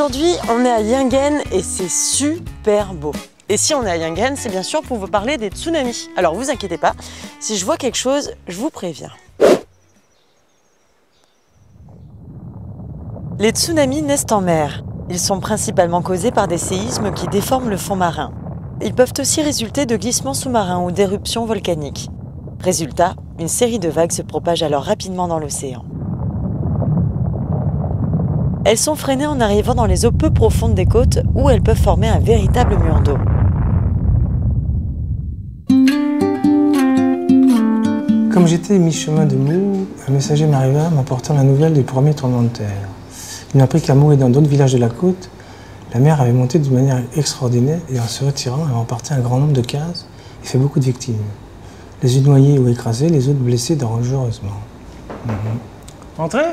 Aujourd'hui, on est à Yingen et c'est super beau. Et si on est à Yingen, c'est bien sûr pour vous parler des tsunamis. Alors vous inquiétez pas, si je vois quelque chose, je vous préviens. Les tsunamis naissent en mer. Ils sont principalement causés par des séismes qui déforment le fond marin. Ils peuvent aussi résulter de glissements sous-marins ou d'éruptions volcaniques. Résultat, une série de vagues se propage alors rapidement dans l'océan. Elles sont freinées en arrivant dans les eaux peu profondes des côtes où elles peuvent former un véritable mur d'eau. Comme j'étais mi-chemin de Mou, un messager m'arriva m'apportant la nouvelle du premier tremblement de terre. Il m'a appris qu'à Mou et dans d'autres villages de la côte, la mer avait monté d'une manière extraordinaire et en se retirant, elle a emporté un grand nombre de cases et fait beaucoup de victimes. Les unes noyées ou écrasées, les autres blessées dangereusement. Entrez.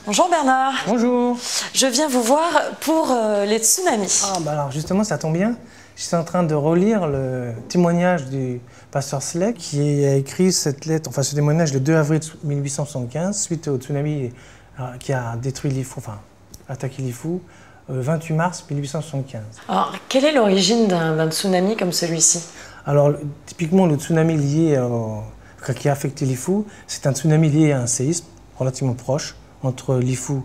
Bonjour Bernard. Bonjour. Je viens vous voir pour les tsunamis. Ah bah alors justement ça tombe bien. J'étais en train de relire le témoignage du pasteur Slek qui a écrit cette lettre, enfin ce témoignage le 2 avril 1875 suite au tsunami qui a détruit Lifou, enfin attaqué Lifou, 28 mars 1875. Alors, quelle est l'origine d'un tsunami comme celui-ci? Alors typiquement le tsunami lié qui a affecté Lifou, c'est un tsunami lié à un séisme relativement proche entre Lifou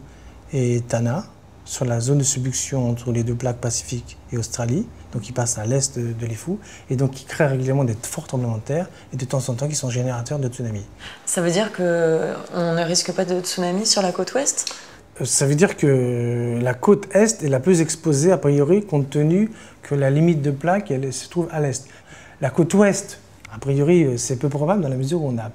et Tanna, sur la zone de subduction entre les deux plaques Pacifique et Australie, donc qui passe à l'est de Lifou, et donc qui crée régulièrement des forts tremblements de terre, et de temps en temps qui sont générateurs de tsunamis. Ça veut dire qu'on ne risque pas de tsunami sur la côte ouest? Ça veut dire que la côte est est la plus exposée a priori, compte tenu que la limite de plaque elle se trouve à l'est. La côte ouest, a priori, c'est peu probable dans la mesure où on a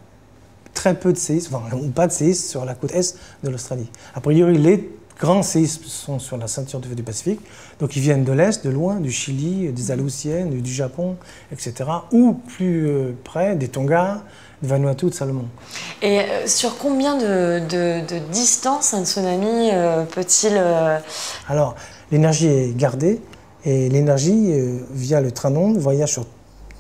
très peu de séismes, enfin, ou pas de séismes sur la côte est de l'Australie. A priori, les grands séismes sont sur la ceinture de feu du Pacifique, donc ils viennent de l'est, de loin, du Chili, des Aleutiennes, du Japon, etc. Ou plus près, des Tonga, de Vanuatu, de Salomon. Et sur combien de distance un tsunami peut-il... Alors, l'énergie est gardée, et l'énergie, via le train d'onde, voyage sur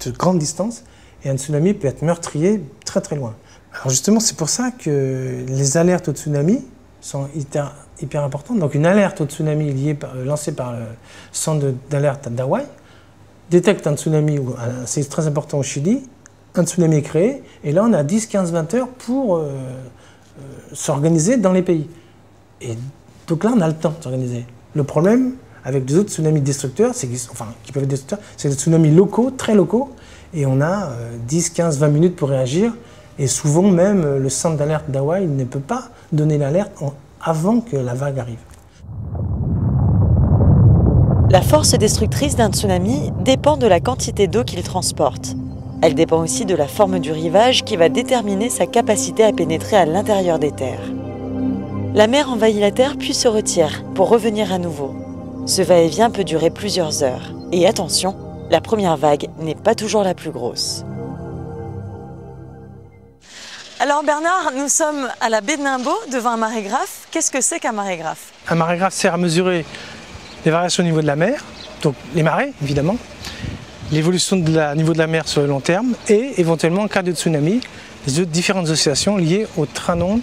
de grandes distances, et un tsunami peut être meurtrier très très loin. Alors justement, c'est pour ça que les alertes au tsunami sont hyper importantes. Donc une alerte au tsunami lancée par le centre d'alerte d'Hawaï détecte un tsunami, c'est très important au Chili, un tsunami est créé, et là on a 10, 15, 20 heures pour s'organiser dans les pays. Et donc là on a le temps de s'organiser. Le problème avec des autres tsunamis destructeurs, qui peuvent être destructeurs, c'est des tsunamis locaux, très locaux, et on a 10, 15, 20 minutes pour réagir. Et souvent même, le centre d'alerte d'Hawaï ne peut pas donner l'alerte avant que la vague arrive. La force destructrice d'un tsunami dépend de la quantité d'eau qu'il transporte. Elle dépend aussi de la forme du rivage qui va déterminer sa capacité à pénétrer à l'intérieur des terres. La mer envahit la terre puis se retire pour revenir à nouveau. Ce va-et-vient peut durer plusieurs heures. Et attention, la première vague n'est pas toujours la plus grosse. Alors Bernard, nous sommes à la baie de Ningbo, devant un marégraphe. Qu'est-ce que c'est qu'un marégraphe? Un marégraphe sert à mesurer les variations au niveau de la mer, donc les marées évidemment, l'évolution du niveau de la mer sur le long terme et éventuellement en cas de tsunami, les différentes oscillations liées au train d'onde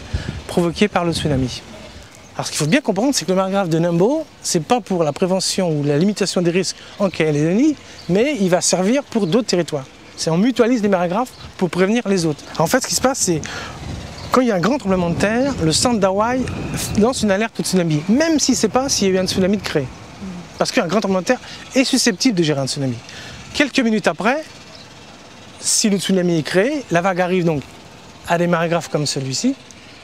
provoqué par le tsunami. Alors ce qu'il faut bien comprendre, c'est que le marégraphe de Ningbo, ce n'est pas pour la prévention ou la limitation des risques en Calédonie, mais il va servir pour d'autres territoires. On mutualise les marégraphes pour prévenir les autres. En fait, ce qui se passe, c'est quand il y a un grand tremblement de terre, le centre d'Hawaï lance une alerte au tsunami, même si c'est pas s'il y a eu un tsunami de créé. Parce qu'un grand tremblement de terre est susceptible de gérer un tsunami. Quelques minutes après, si le tsunami est créé, la vague arrive donc à des marégraphes comme celui-ci,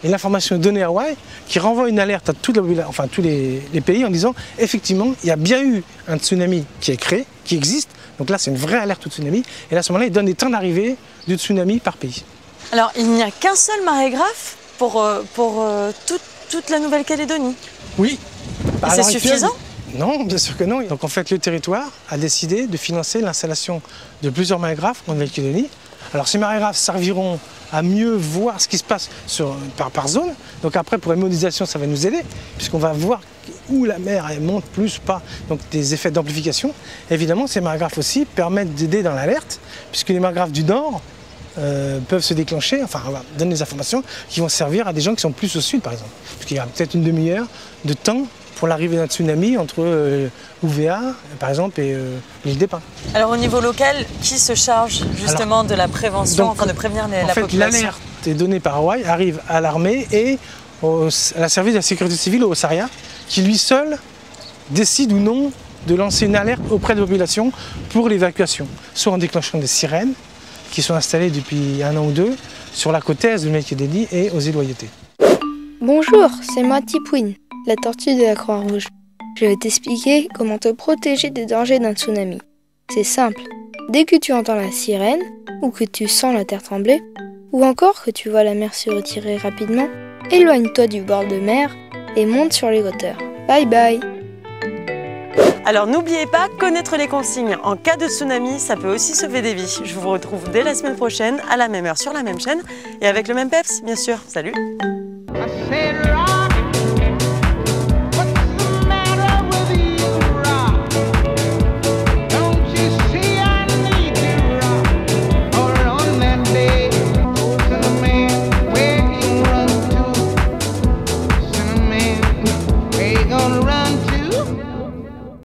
et l'information est donnée à Hawaï qui renvoie une alerte à tous les pays en disant effectivement, il y a bien eu un tsunami qui est créé, qui existe. Donc là, c'est une vraie alerte au tsunami. Et là, à ce moment-là, il donne les temps d'arrivée du tsunami par pays. Alors, il n'y a qu'un seul marégraphe pour toute la Nouvelle-Calédonie? Oui. Et c'est suffisant? Non, bien sûr que non. Donc en fait, le territoire a décidé de financer l'installation de plusieurs marégraphes en Nouvelle-Calédonie. Alors ces marégraphes serviront à mieux voir ce qui se passe par zone. Donc après, pour la modélisation, ça va nous aider, puisqu'on va voir où la mer elle monte plus, pas, donc des effets d'amplification. Évidemment, ces marégraphes aussi permettent d'aider dans l'alerte, puisque les marégraphes du nord peuvent se déclencher, enfin on va donner des informations qui vont servir à des gens qui sont plus au sud par exemple. Parce qu'il y a peut-être une demi-heure de temps pour l'arrivée d'un tsunami entre Ouvéa par exemple et l'île des Pins. Alors au niveau local, qui se charge justement de la prévention, de prévenir la population? L'alerte est donnée par Hawaï, arrive à l'armée et à la service de la sécurité civile au Saria, qui lui seul décide ou non de lancer une alerte auprès de la population pour l'évacuation, soit en déclenchant des sirènes qui sont installées depuis 1 an ou 2 sur la côte est de Mekedeli et aux îles Loyauté. Bonjour, c'est moi Tipouine, la tortue de la Croix-Rouge. Je vais t'expliquer comment te protéger des dangers d'un tsunami. C'est simple, dès que tu entends la sirène, ou que tu sens la terre trembler, ou encore que tu vois la mer se retirer rapidement, éloigne-toi du bord de mer et monte sur les hauteurs. Bye bye! Alors n'oubliez pas, connaître les consignes. En cas de tsunami, ça peut aussi sauver des vies. Je vous retrouve dès la semaine prochaine, à la même heure sur la même chaîne et avec le même peps, bien sûr. Salut!